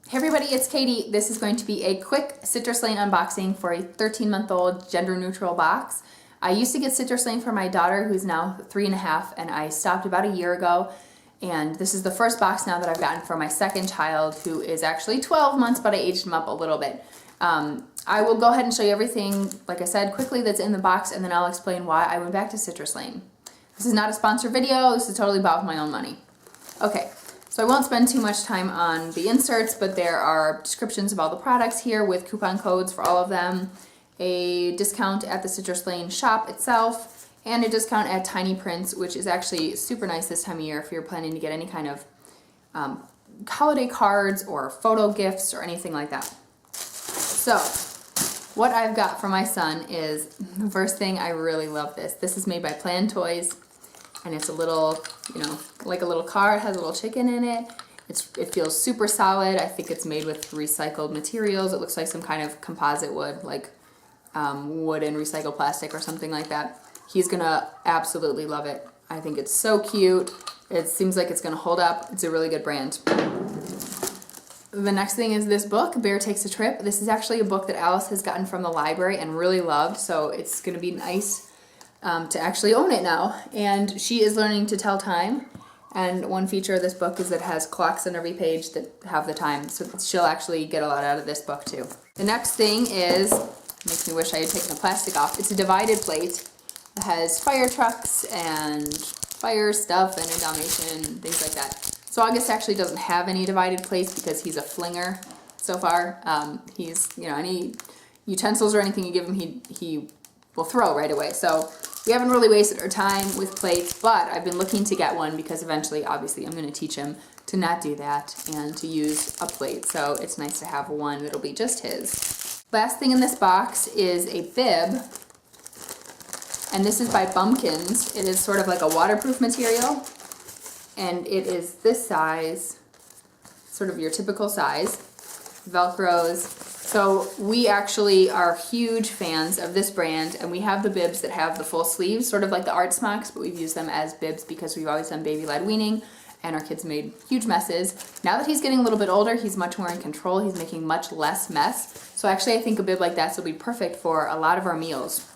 Hey everybody, it's Katie. This is going to be a quick Citrus Lane unboxing for a 13-month-old gender-neutral box. I used to get Citrus Lane for my daughter, who's now 3.5, and I stopped about a year ago. And this is the first box now that I've gotten for my second child, who is actually 12 months, but I aged him up a little bit. I will go ahead and show you everything, like I said, quickly that's in the box, and then I'll explain why I went back to Citrus Lane. This is not a sponsored video. This is totally bought with my own money. Okay. So I won't spend too much time on the inserts, but there are descriptions of all the products here with coupon codes for all of them, a discount at the Citrus Lane shop itself, and a discount at Tiny Prints, which is actually super nice this time of year if you're planning to get any kind of holiday cards or photo gifts or anything like that. So what I've got for my son is, the first thing, I really love this. This is made by Plan Toys. And it's a little, you know, like a little car. It has a little chicken in it. It feels super solid. I think it's made with recycled materials. It looks like some kind of composite wood, like wood and recycled plastic or something like that. He's gonna absolutely love it. I think it's so cute. It seems like it's gonna hold up. It's a really good brand. The next thing is this book, Bear Takes a Trip. This is actually a book that Alice has gotten from the library and really loved, so it's gonna be nice to actually own it now. And she is learning to tell time, and one feature of this book is it has clocks on every page that have the time, so she'll actually get a lot out of this book too. The next thing is, makes me wish I had taken the plastic off, it's a divided plate. It has fire trucks and fire stuff and a Dalmatian, things like that. So August actually doesn't have any divided plates because he's a flinger so far. He's, you know, any utensils or anything you give him, he will throw right away. So we haven't really wasted our time with plates, but I've been looking to get one because eventually, obviously, I'm going to teach him to not do that and to use a plate. So it's nice to have one that'll be just his. Last thing in this box is a bib, and this is by Bumpkins. It is sort of like a waterproof material, and it is this size, sort of your typical size, Velcros. So we actually are huge fans of this brand, and we have the bibs that have the full sleeves, sort of like the art smocks, but we've used them as bibs because we've always done baby-led weaning, and our kids made huge messes. Now that he's getting a little bit older, he's much more in control. He's making much less mess. So actually I think a bib like that will be perfect for a lot of our meals.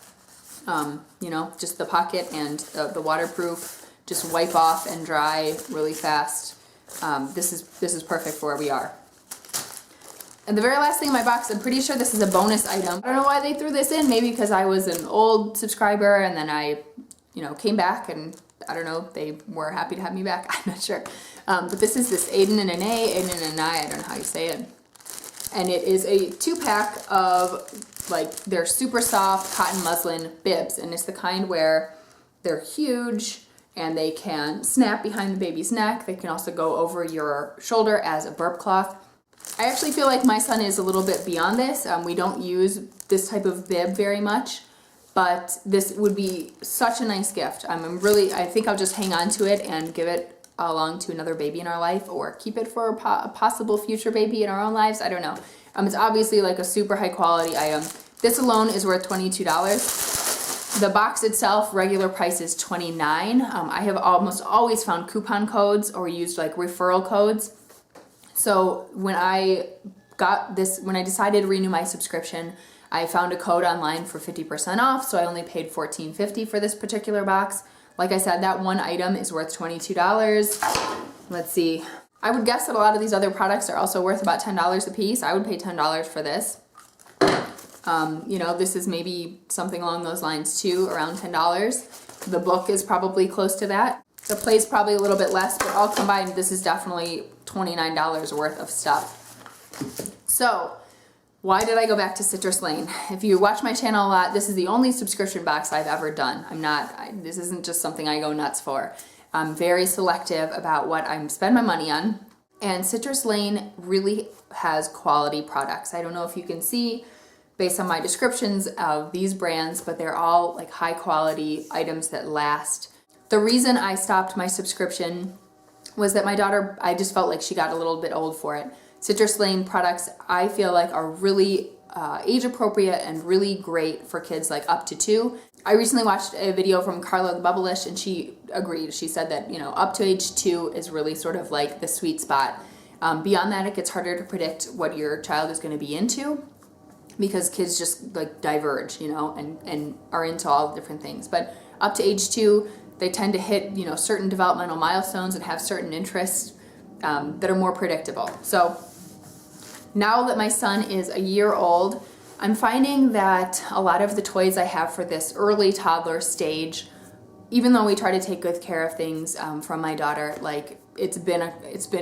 You know, just the pocket and the waterproof, just wipe off and dry really fast. This is perfect for where we are. And the very last thing in my box, I'm pretty sure this is a bonus item. I don't know why they threw this in, maybe because I was an old subscriber and then I, you know, came back and I don't know, they were happy to have me back, I'm not sure. But this is this aden+anais, I don't know how you say it. And it is a 2-pack of, like, they're super soft cotton muslin bibs, and it's the kind where they're huge and they can snap behind the baby's neck. They can also go over your shoulder as a burp cloth. I actually feel like my son is a little bit beyond this. We don't use this type of bib very much, but this would be such a nice gift. I think I'll just hang on to it and give it along to another baby in our life, or keep it for a possible future baby in our own lives. I don't know. It's obviously like a super high quality item. This alone is worth $22. The box itself, regular price is $29. I have almost always found coupon codes or used like referral codes. So when I decided to renew my subscription, I found a code online for 50% off, so I only paid $14.50 for this particular box. Like I said, that one item is worth $22. Let's see. I would guess that a lot of these other products are also worth about $10 a piece. I would pay $10 for this. You know, this is maybe something along those lines too, around $10. The book is probably close to that. The plate's probably a little bit less, but all combined, this is definitely $29 worth of stuff. So, why did I go back to Citrus Lane? If you watch my channel a lot, this is the only subscription box I've ever done. This isn't just something I go nuts for. I'm very selective about what I spend my money on, and Citrus Lane really has quality products. I don't know if you can see based on my descriptions of these brands, but they're all like high quality items that last. The reason I stopped my subscription was that my daughter, I just felt like she got a little bit old for it. Citrus Lane products, I feel like, are really age appropriate and really great for kids like up to 2. I recently watched a video from Carla the Bubblish, and she agreed. She said that, you know, up to age 2 is really sort of like the sweet spot. Beyond that, it gets harder to predict what your child is going to be into, because kids just like diverge, you know, and are into all different things. But up to age 2, they tend to hit, you know, certain developmental milestones and have certain interests that are more predictable. So now that my son is a year old, I'm finding that a lot of the toys I have for this early toddler stage, even though we try to take good care of things from my daughter, like it's been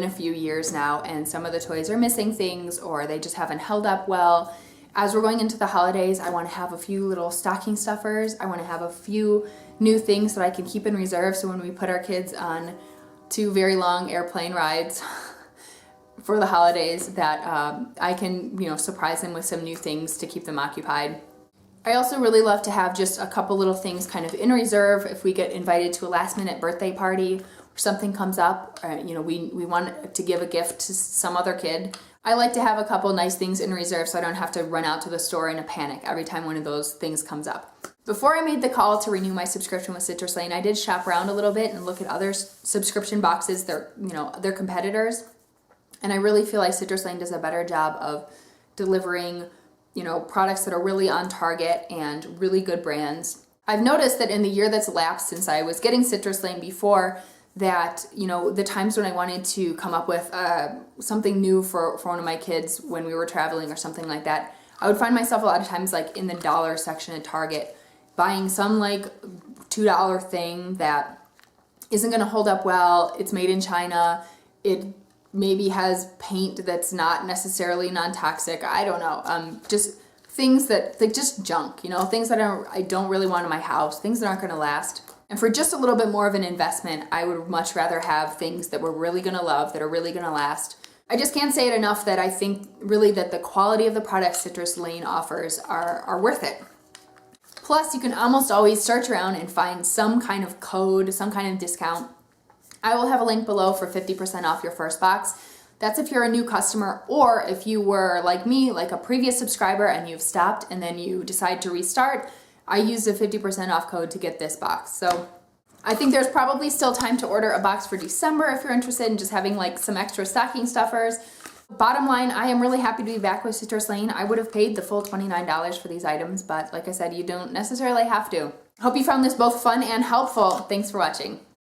a few years now, and some of the toys are missing things or they just haven't held up well. As we're going into the holidays, I want to have a few little stocking stuffers. I want to have a few new things that I can keep in reserve, so when we put our kids on 2 very long airplane rides for the holidays, that I can, you know, surprise them with some new things to keep them occupied. I also really love to have just a couple little things kind of in reserve if we get invited to a last minute birthday party or something comes up, you know, we want to give a gift to some other kid. I like to have a couple nice things in reserve so I don't have to run out to the store in a panic every time one of those things comes up. Before I made the call to renew my subscription with Citrus Lane, I did shop around a little bit and look at other subscription boxes, their competitors. And I really feel like Citrus Lane does a better job of delivering, you know, products that are really on target and really good brands. I've noticed that in the year that's lapsed since I was getting Citrus Lane before, that, you know, the times when I wanted to come up with something new for one of my kids when we were traveling or something like that, I would find myself a lot of times like in the dollar section at Target buying some like $2 thing that isn't going to hold up well. It's made in China. It maybe has paint that's not necessarily non-toxic. I don't know. Just things that, like, just junk, you know, things that I don't really want in my house, things that aren't going to last. And for just a little bit more of an investment, I would much rather have things that we're really going to love, that are really going to last. I just can't say it enough that I think really that the quality of the products Citrus Lane offers are worth it. Plus, you can almost always search around and find some kind of code, some kind of discount. I will have a link below for 50% off your first box. That's if you're a new customer, or if you were like me, like a previous subscriber, and you've stopped and then you decide to restart. I used a 50% off code to get this box. So I think there's probably still time to order a box for December if you're interested in just having like some extra stocking stuffers. Bottom line, I am really happy to be back with Citrus Lane. I would have paid the full $29 for these items, but like I said, you don't necessarily have to. Hope you found this both fun and helpful. Thanks for watching.